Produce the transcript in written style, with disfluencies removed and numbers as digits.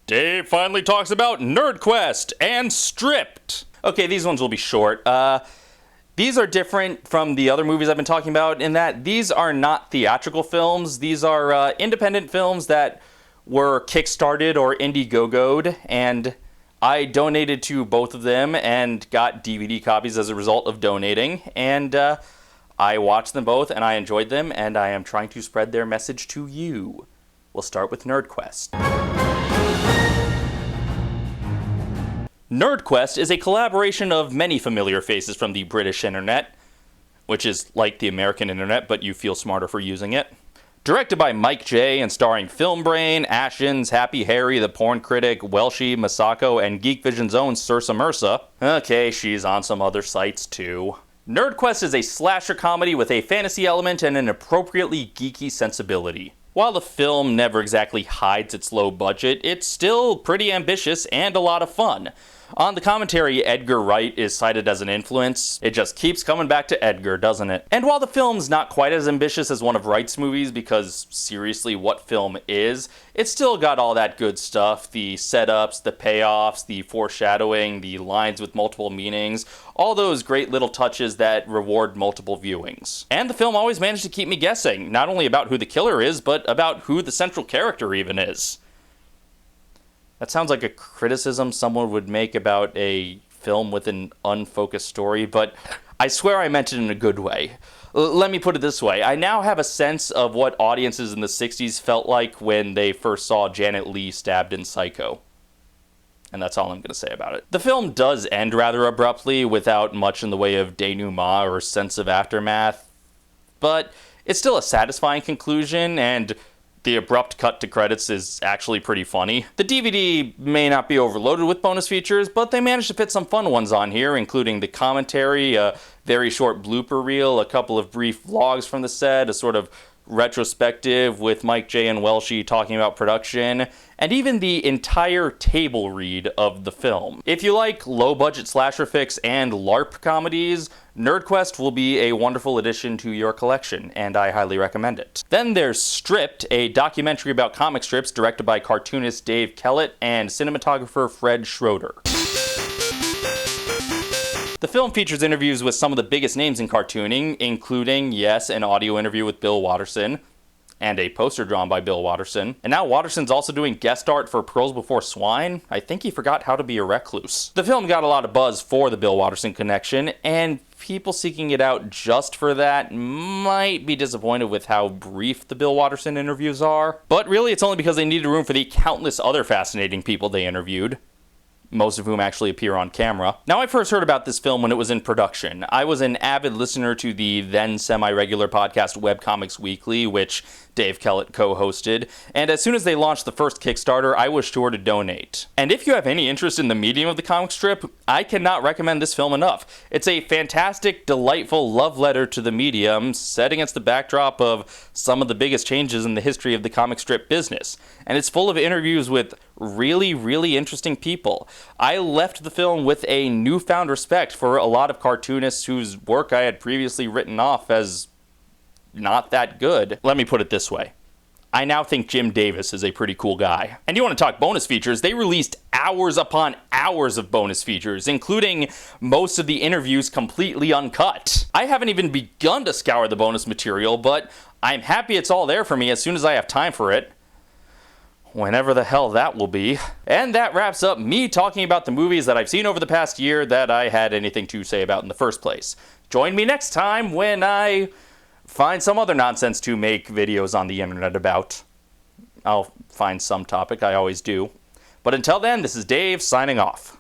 Dave finally talks about Nerdquest and Stripped. Okay, these ones will be short. These are different from the other movies I've been talking about in that these are not theatrical films. These are independent films that were kickstarted or Indiegogo'd, and I donated to both of them and got DVD copies as a result of donating, and I watched them both and I enjoyed them, and I am trying to spread their message to you. We'll start with Nerdquest. Nerdquest is a collaboration of many familiar faces from the British internet, which is like the American internet, but you feel smarter for using it. Directed by Mike J. and starring Filmbrain, Ashens, Happy Harry, The Porn Critic, Welshie, Masako, and Geek Vision's own Sursa Mersa. Okay, she's on some other sites too. Nerdquest is a slasher comedy with a fantasy element and an appropriately geeky sensibility. While the film never exactly hides its low budget, it's still pretty ambitious and a lot of fun. On the commentary, Edgar Wright is cited as an influence. It just keeps coming back to Edgar, doesn't it? And while the film's not quite as ambitious as one of Wright's movies, because seriously, what film is, it's still got all that good stuff. The setups, the payoffs, the foreshadowing, the lines with multiple meanings, all those great little touches that reward multiple viewings. And the film always managed to keep me guessing, not only about who the killer is, but about who the central character even is. That sounds like a criticism someone would make about a film with an unfocused story, but I swear I meant it in a good way. Let me put it this way. I now have a sense of what audiences in the 60s felt like when they first saw Janet Leigh stabbed in Psycho. And that's all I'm going to say about it. The film does end rather abruptly, without much in the way of denouement or sense of aftermath, but it's still a satisfying conclusion, and the abrupt cut to credits is actually pretty funny. The DVD may not be overloaded with bonus features, but they managed to fit some fun ones on here, including the commentary, a very short blooper reel, a couple of brief vlogs from the set, a sort of retrospective with Mike J. and Welshie talking about production, and even the entire table read of the film. If you like low-budget slasher fix and LARP comedies, Nerdquest will be a wonderful addition to your collection, and I highly recommend it. Then there's Stripped, a documentary about comic strips directed by cartoonist Dave Kellett and cinematographer Fred Schroeder. The film features interviews with some of the biggest names in cartooning, including, yes, an audio interview with Bill Watterson, and a poster drawn by Bill Watterson. And now Watterson's also doing guest art for Pearls Before Swine. I think he forgot how to be a recluse. The film got a lot of buzz for the Bill Watterson connection, and people seeking it out just for that might be disappointed with how brief the Bill Watterson interviews are. But really, it's only because they needed room for the countless other fascinating people they interviewed, most of whom actually appear on camera. Now, I first heard about this film when it was in production. I was an avid listener to the then semi-regular podcast Webcomics Weekly, which Dave Kellett co-hosted, and as soon as they launched the first Kickstarter, I was sure to donate. And if you have any interest in the medium of the comic strip, I cannot recommend this film enough. It's a fantastic, delightful love letter to the medium, set against the backdrop of some of the biggest changes in the history of the comic strip business. And it's full of interviews with really, really interesting people. I left the film with a newfound respect for a lot of cartoonists whose work I had previously written off as not that good. Let me put it this way. I now think Jim Davis is a pretty cool guy. And you want to talk bonus features, they released hours upon hours of bonus features, including most of the interviews completely uncut. I haven't even begun to scour the bonus material, but I'm happy it's all there for me as soon as I have time for it. Whenever the hell that will be. And that wraps up me talking about the movies that I've seen over the past year that I had anything to say about in the first place. Join me next time when I find some other nonsense to make videos on the internet about. I'll find some topic, I always do. But until then, this is Dave signing off.